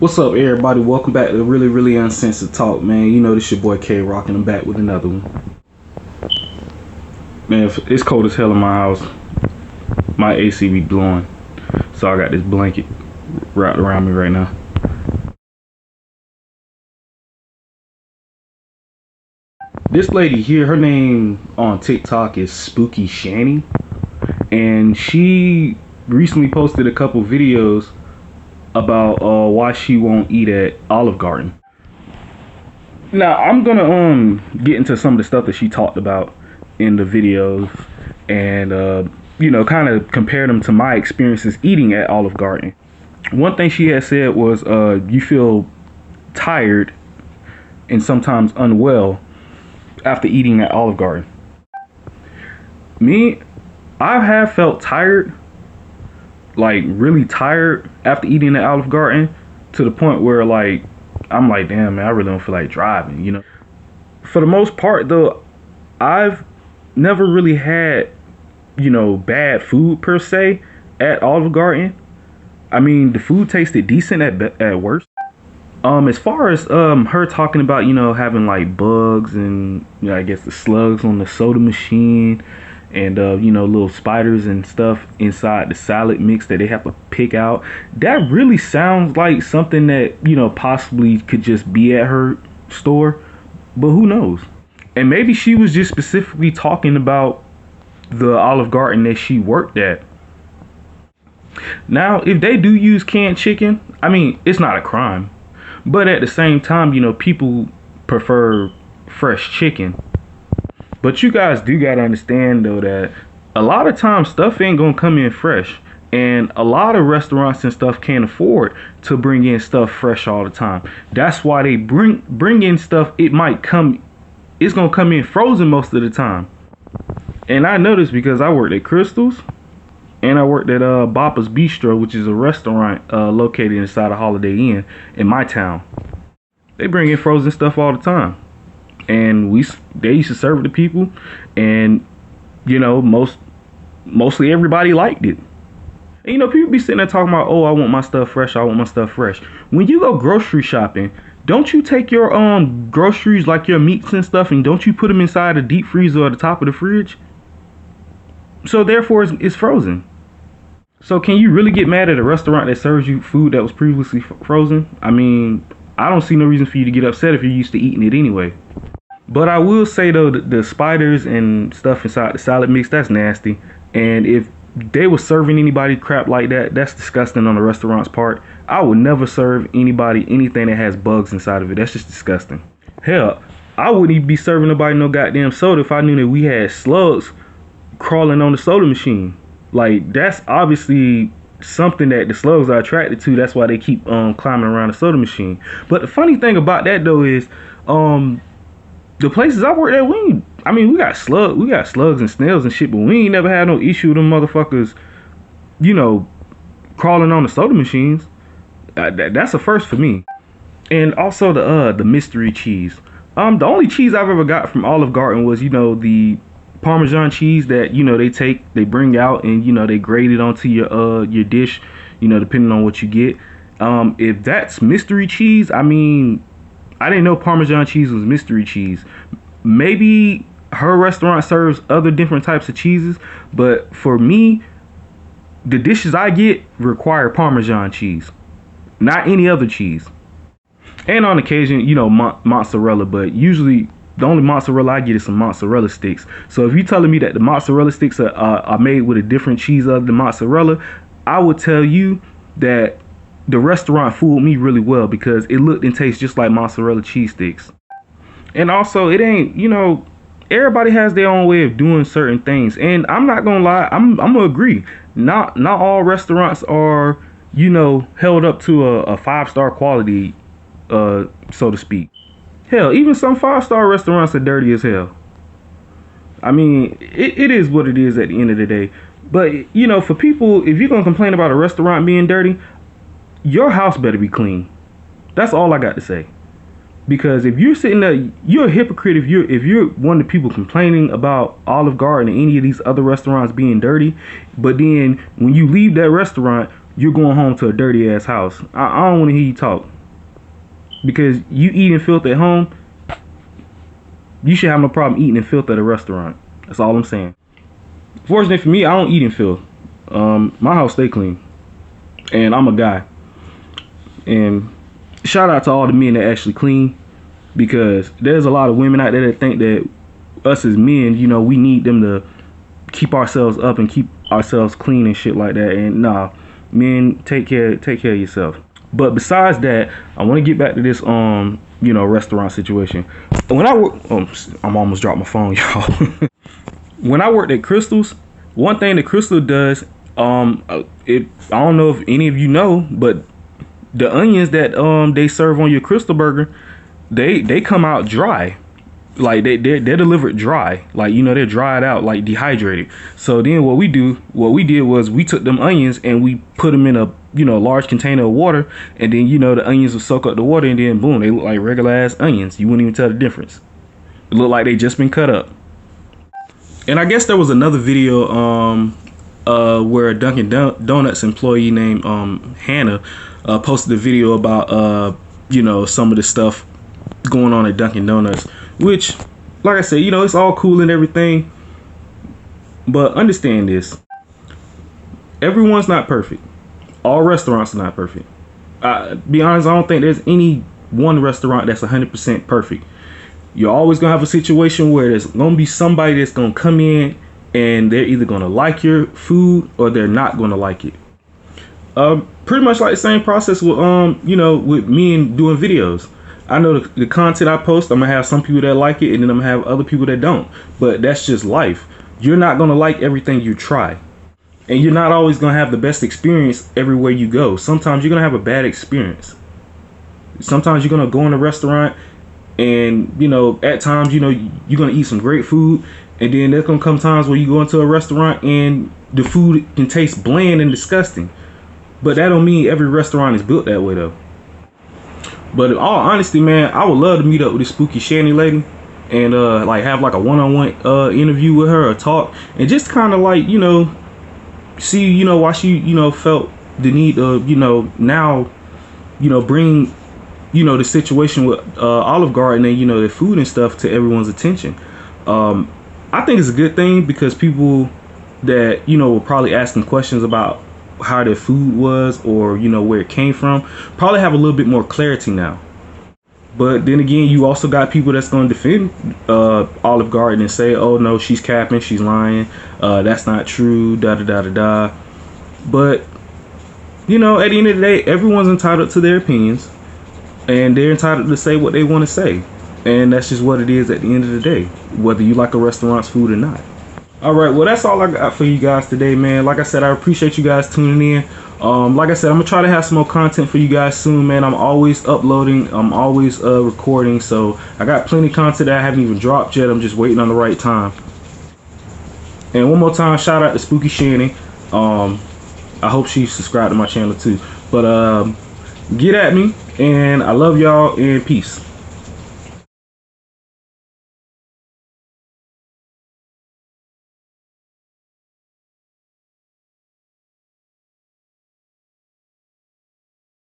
What's up, everybody? Welcome back to Really Uncensored Talk, man. You know, this your boy K rocking. I'm back with another one. Man, it's cold as hell in my house. My AC be blowing, so I got this blanket wrapped around me right now. This lady here, her name on TikTok is Spooky Shanny, and she recently posted a couple videos about why she won't eat at Olive Garden. Now I'm gonna get into some of the stuff that she talked about in the videos, and you know, kind of compare them to my experiences eating at Olive Garden. One thing she had said was you feel tired and sometimes unwell after eating at Olive Garden. Me, I have felt tired, like really tired after eating at Olive Garden, to the point where like I'm like, damn man, I really don't feel like driving, you know. For the most part though, I've never really had, you know, bad food per se at Olive Garden. I mean, the food tasted decent at worst. As far as her talking about, you know, having like bugs and, you know, I guess the slugs on the soda machine, and you know, little spiders and stuff inside the salad mix that they have to pick out, that really sounds like something that, you know, possibly could just be at her store, but who knows. And maybe she was just specifically talking about the Olive Garden that she worked at. Now, if they do use canned chicken, I mean, it's not a crime, but at the same time, you know, people prefer fresh chicken. But you guys do gotta understand though that a lot of times stuff ain't gonna come in fresh, and a lot of restaurants and stuff can't afford to bring in stuff fresh all the time. That's why they bring in stuff. It's gonna come in frozen most of the time. And I know this because I worked at Crystal's and I worked at Bapa's Bistro, which is a restaurant located inside a Holiday Inn in my town. They bring in frozen stuff all the time, and they used to serve it to people, and you know, mostly everybody liked it. And you know, people be sitting there talking about, oh, I want my stuff fresh, I want my stuff fresh. When you go grocery shopping, don't you take your groceries, like your meats and stuff, and don't you put them inside the deep freezer or the top of the fridge? So therefore it's frozen. So can you really get mad at a restaurant that serves you food that was previously frozen? I mean, I don't see no reason for you to get upset if you're used to eating it anyway. But I will say though, the spiders and stuff inside the salad mix, that's nasty. And if they were serving anybody crap like that, that's disgusting on the restaurant's part. I would never serve anybody anything that has bugs inside of it. That's just disgusting. Hell, I wouldn't even be serving nobody no goddamn soda if I knew that we had slugs crawling on the soda machine. Like, that's obviously something that the slugs are attracted to. That's why they keep climbing around the soda machine. But the funny thing about that though is the places I worked at, we got slugs and snails and shit, but we ain't never had no issue with them motherfuckers, you know, crawling on the soda machines. That's a first for me. And also the mystery cheese. The only cheese I've ever got from Olive Garden was, you know, the Parmesan cheese that, you know, they bring out and, you know, they grate it onto your dish, you know, depending on what you get. If that's mystery cheese, I mean, I didn't know Parmesan cheese was mystery cheese. Maybe her restaurant serves other different types of cheeses, but for me, the dishes I get require Parmesan cheese, not any other cheese. And on occasion, you know, mozzarella, but usually the only mozzarella I get is some mozzarella sticks. So if you're telling me that the mozzarella sticks are made with a different cheese other than mozzarella, I would tell you that the restaurant fooled me really well, because it looked and tastes just like mozzarella cheese sticks. And also, it ain't, you know, everybody has their own way of doing certain things. And I'm not gonna lie, I'm gonna agree. Not all restaurants are, you know, held up to a 5-star quality, so to speak. Hell, even some 5-star restaurants are dirty as hell. I mean, it is what it is at the end of the day. But, you know, for people, if you're gonna complain about a restaurant being dirty, your house better be clean. That's all I got to say. Because if you're sitting there, you're a hypocrite if you're one of the people complaining about Olive Garden and any of these other restaurants being dirty, but then when you leave that restaurant, you're going home to a dirty ass house. I don't want to hear you talk. Because you eating filth at home, you should have no problem eating in filth at a restaurant. That's all I'm saying. Fortunately for me, I don't eat in filth. My house stay clean, and I'm a guy. And shout out to all the men that actually clean, because there's a lot of women out there that think that us as men, you know, we need them to keep ourselves up and keep ourselves clean and shit like that. And nah, men, take care of yourself. But besides that, I want to get back to this you know, restaurant situation. When I work, I'm almost dropped my phone, y'all. When I worked at Crystal's, one thing that Crystal does, I don't know if any of you know, but the onions that they serve on your Crystal burger, they come out dry. Like they're delivered dry, like, you know, they're dried out, like dehydrated. So then what we did was we took them onions and we put them in a, you know, large container of water, and then, you know, the onions will soak up the water, and then boom, they look like regular ass onions. You wouldn't even tell the difference. It looked like they just been cut up. And I guess there was another video where a Dunkin' Donuts employee named Hannah posted a video about you know, some of the stuff going on at Dunkin' Donuts, which, like I said, you know, it's all cool and everything, but understand this: everyone's not perfect. All restaurants are not perfect. Be honest, I don't think there's any one restaurant that's 100% perfect. You're always gonna have a situation where there's gonna be somebody that's gonna come in and they're either gonna like your food or they're not gonna like it. Pretty much like the same process with you know, with me and doing videos. I know the content I post, I'm gonna have some people that like it, and then I'm gonna have other people that don't. But that's just life. You're not gonna like everything you try, and you're not always gonna have the best experience everywhere you go. Sometimes you're gonna have a bad experience. Sometimes you're gonna go in a restaurant, and, you know, at times, you know, you're gonna eat some great food, and then there's gonna come times where you go into a restaurant and the food can taste bland and disgusting. But that don't mean every restaurant is built that way, though. But in all honesty, man, I would love to meet up with this spooky Shanny lady and like have like a one-on-one interview with her, or talk, and just kind of like, you know, see, you know, why she, you know, felt the need of, you know, now, you know, bring, you know, the situation with Olive Garden and, you know, the food and stuff to everyone's attention. I think it's a good thing, because people that, you know, were probably asking questions about how their food was, or, you know, where it came from, probably have a little bit more clarity now. But then again, you also got people that's going to defend Olive Garden and say, oh no, she's capping, she's lying, that's not true, da da da da da. But, you know, at the end of the day, everyone's entitled to their opinions, and they're entitled to say what they want to say, and that's just what it is at the end of the day, whether you like a restaurant's food or not. Alright, well, that's all I got for you guys today, man. Like I said, I appreciate you guys tuning in. Like I said, I'm gonna try to have some more content for you guys soon, man. I'm always uploading, I'm always recording, so I got plenty of content that I haven't even dropped yet. I'm just waiting on the right time. And one more time, shout out to Spooky Shanny. I hope she subscribed to my channel too. But get at me, and I love y'all, and peace.